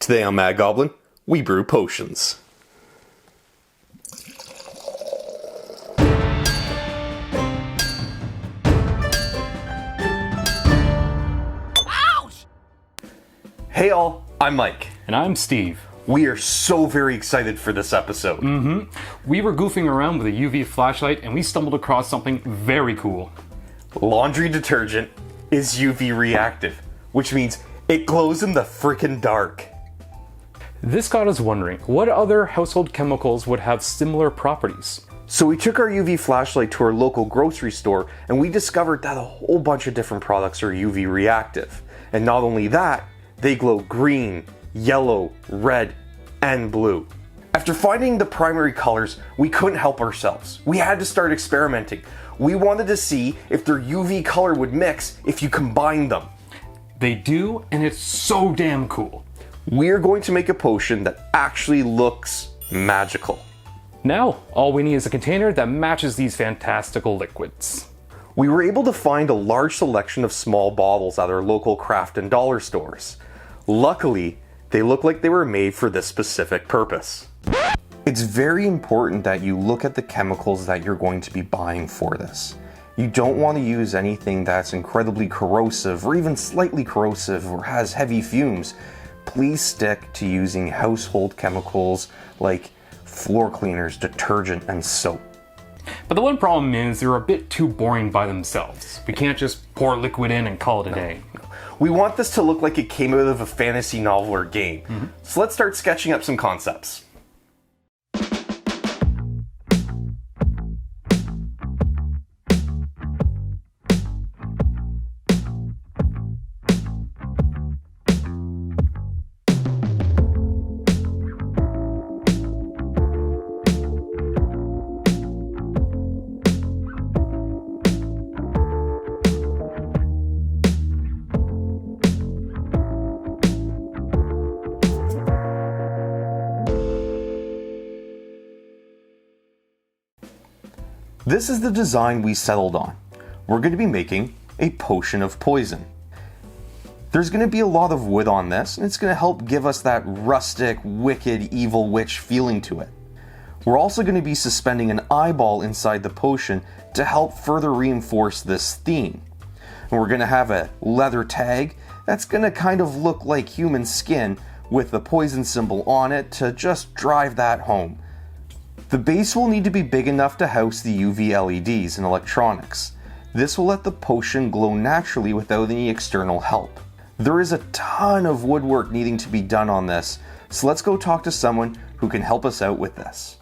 Today on Mad Goblin, we brew potions. Ouch! Hey all, I'm Mike. And I'm Steve. We are so very excited for this episode. We were goofing around with a UV flashlight and we stumbled across something very cool. Laundry detergent is UV reactive, which means it glows in the frickin' dark. This got us wondering, what other household chemicals would have similar properties? So we took our UV flashlight to our local grocery store and we discovered that a whole bunch of different products are UV reactive. And not only that, they glow green, yellow, red, and blue. After finding the primary colors, we couldn't help ourselves. We had to start experimenting. We wanted to see if their UV color would mix if you combine them. They do, and it's so damn cool. We're going to make a potion that actually looks magical. Now, all we need is a container that matches these fantastical liquids. We were able to find a large selection of small bottles at our local craft and dollar stores. Luckily, they look like they were made for this specific purpose. It's very important that you look at the chemicals that you're going to be buying for this. You don't want to use anything that's incredibly corrosive or even slightly corrosive or has heavy fumes. Please stick to using household chemicals like floor cleaners, detergent, and soap. But the one problem is they're a bit too boring by themselves. We can't just pour liquid in and call it a day. We want this to look like it came out of a fantasy novel or game. So let's start sketching up some concepts. This is the design we settled on. We're going to be making a potion of poison. There's going to be a lot of wood on this, and it's going to help give us that rustic, wicked, evil witch feeling to it. We're also going to be suspending an eyeball inside the potion to help further reinforce this theme. And we're going to have a leather tag that's going to kind of look like human skin with the poison symbol on it to just drive that home. The base will need to be big enough to house the UV LEDs and electronics. This will let the potion glow naturally without any external help. There is a ton of woodwork needing to be done on this, so let's go talk to someone who can help us out with this.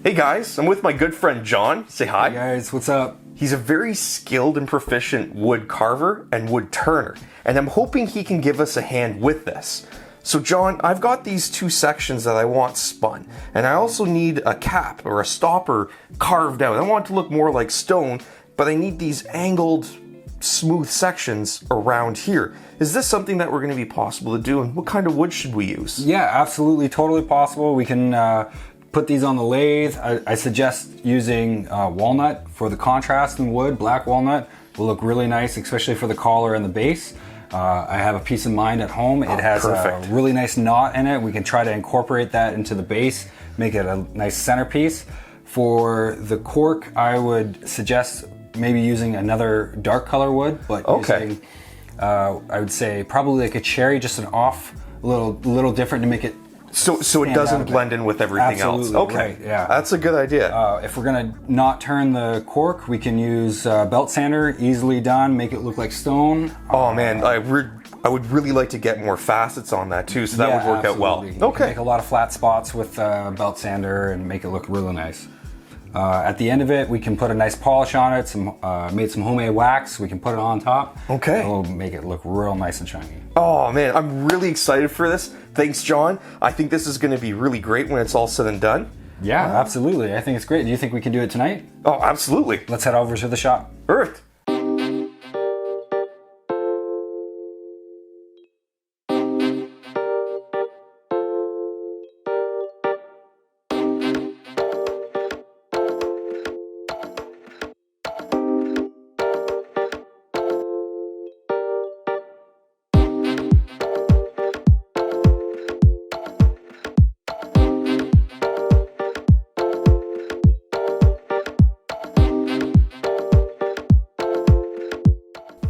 Hey guys, I'm with my good friend John. Say hi. Hey guys, what's up? He's a very skilled and proficient wood carver and wood turner, and I'm hoping he can give us a hand with this. So John, I've got these two sections that I want spun, and I also need a cap or a stopper carved out. I want it to look more like stone, but I need these angled, smooth sections around here. Is this something that we're going to be possible to do, and what kind of wood should we use? Yeah, absolutely, totally possible. We can put these on the lathe. I suggest using walnut for the contrast in wood. Black walnut will look really nice, especially for the collar and the base. I have a piece of mind at home. It has a really nice knot in it. We can try to incorporate that into the base, make it a nice centerpiece. For the cork, I would suggest maybe using another dark color wood, but using, I would say probably like a cherry, just an off, a little different to make it So it doesn't blend in with everything else. Okay, right, yeah. That's a good idea. If we're gonna not turn the cork, we can use belt sander, easily done, make it look like stone. Oh man, I would really like to get more facets on that too, so that would work out well. You can make a lot of flat spots with belt sander and make it look really nice. At the end of it, we can put a nice polish on it, made some homemade wax, we can put it on top. Okay. It'll make it look real nice and shiny. Oh man, I'm really excited for this. Thanks, John. I think this is going to be really great when it's all said and done. Yeah, absolutely. I think it's great. Do you think we can do it tonight? Oh, absolutely. Let's head over to the shop. Earth.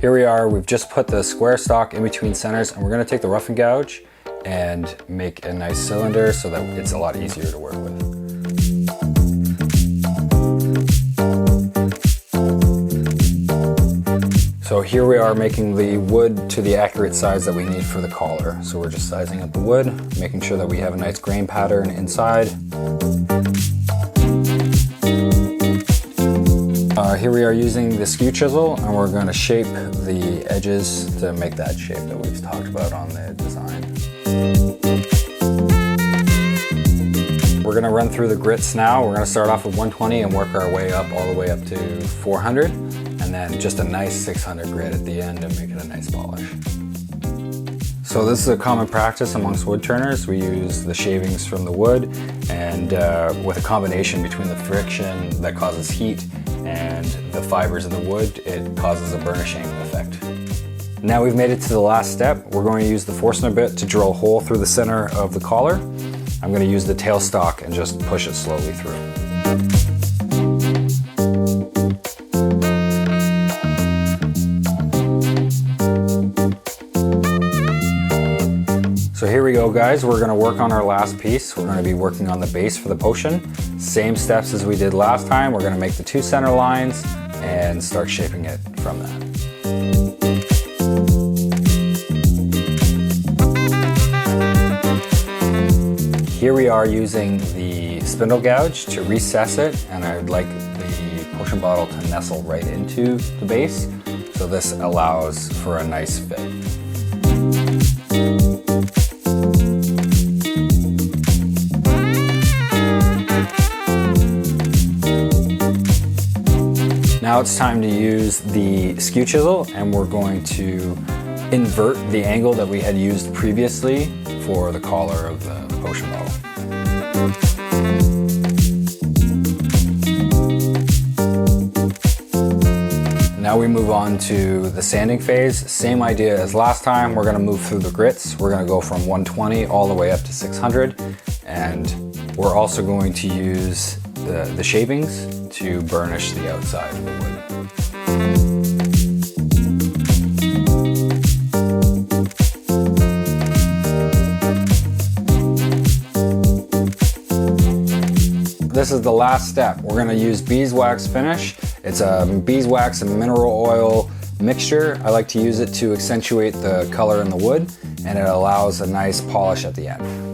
Here we are, we've just put the square stock in between centers, and we're gonna take the roughing gouge and make a nice cylinder so that it's a lot easier to work with. So here we are making the wood to the accurate size that we need for the collar. So we're just sizing up the wood, making sure that we have a nice grain pattern inside. Here we are using the skew chisel, and we're going to shape the edges to make that shape that we've talked about on the design. We're going to run through the grits now. We're going to start off with 120 and work our way up all the way up to 400, and then just a nice 600 grit at the end to make it a nice polish. So this is a common practice amongst wood turners. We use the shavings from the wood, and with a combination between the friction that causes heat and the fibers in the wood, it causes a burnishing effect. Now we've made it to the last step. We're going to use the Forstner bit to drill a hole through the center of the collar. I'm going to use the tailstock and just push it slowly through. So here we go, guys. We're gonna work on our last piece. We're gonna be working on the base for the potion. Same steps as we did last time. We're gonna make the 2 center lines and start shaping it from that. Here we are using the spindle gouge to recess it, and I would like the potion bottle to nestle right into the base. So this allows for a nice fit. Now it's time to use the skew chisel, and we're going to invert the angle that we had used previously for the collar of the potion bottle. Now we move on to the sanding phase. Same idea as last time. We're going to move through the grits. We're going to go from 120 all the way up to 600, and we're also going to use the shavings to burnish the outside of the wood. This is the last step. We're going to use beeswax finish. It's a beeswax and mineral oil mixture. I like to use it to accentuate the color in the wood, and it allows a nice polish at the end.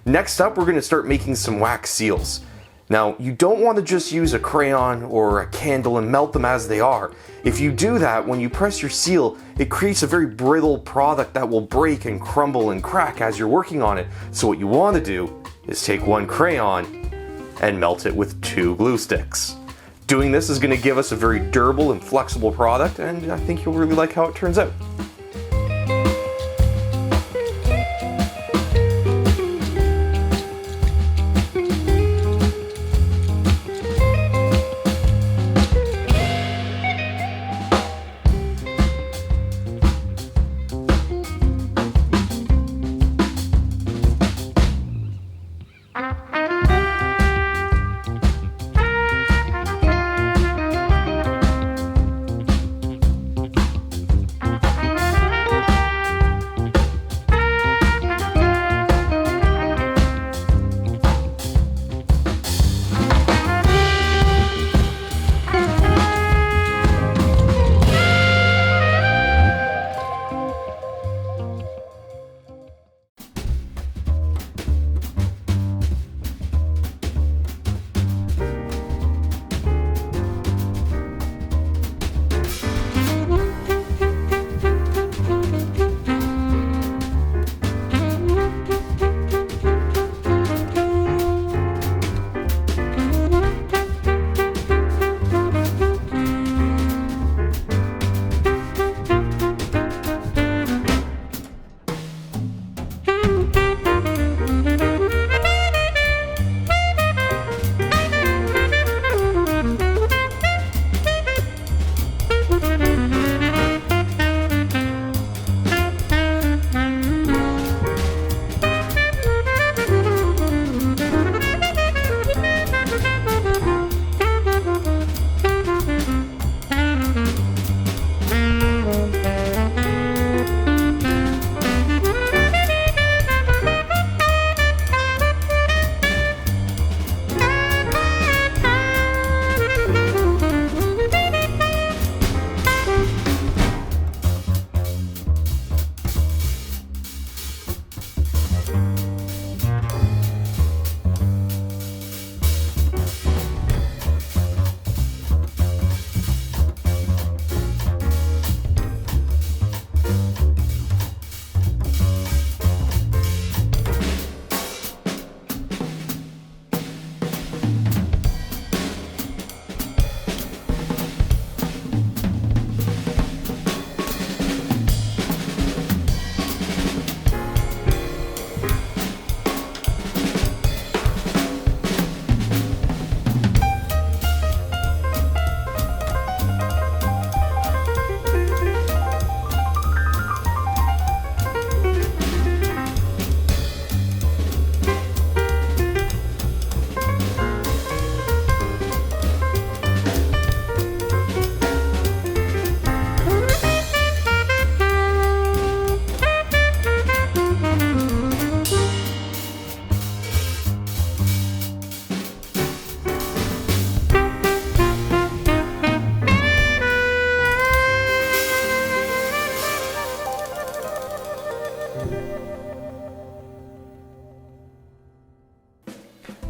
Next up, we're going to start making some wax seals. Now, you don't want to just use a crayon or a candle and melt them as they are. If you do that, when you press your seal, it creates a very brittle product that will break and crumble and crack as you're working on it. So what you want to do is take one crayon and melt it with 2 glue sticks. Doing this is going to give us a very durable and flexible product, and I think you'll really like how it turns out.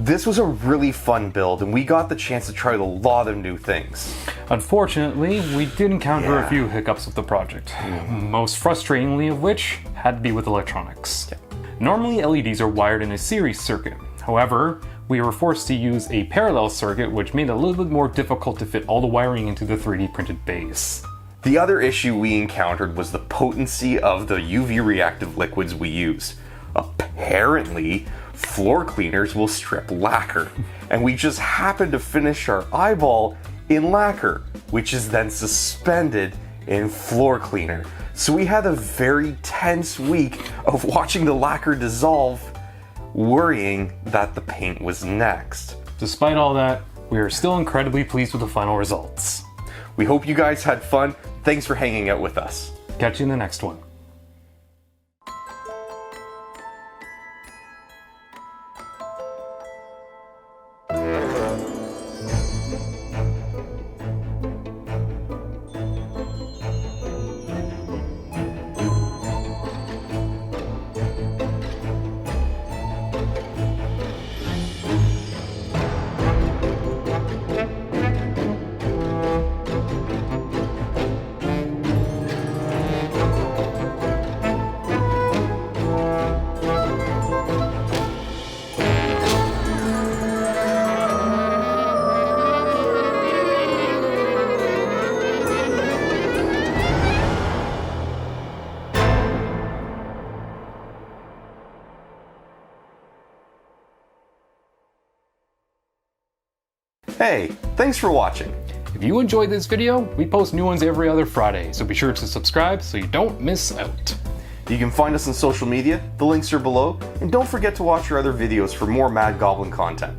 This was a really fun build, and we got the chance to try a lot of new things. Unfortunately, we did encounter a few hiccups with the project, most frustratingly of which had to be with electronics. Normally, LEDs are wired in a series circuit. However, we were forced to use a parallel circuit, which made it a little bit more difficult to fit all the wiring into the 3D printed base. The other issue we encountered was the potency of the UV reactive liquids we used. Apparently, floor cleaners will strip lacquer, and we just happened to finish our eyeball in lacquer, which is then suspended in floor cleaner. So we had a very tense week of watching the lacquer dissolve, worrying that the paint was next. Despite all that, we are still incredibly pleased with the final results. We hope you guys had fun. Thanks for hanging out with us. Catch you in the next one. Hey, thanks for watching. If you enjoyed this video, we post new ones every other Friday, so be sure to subscribe so you don't miss out. You can find us on social media, the links are below, and don't forget to watch our other videos for more Mad Goblin content.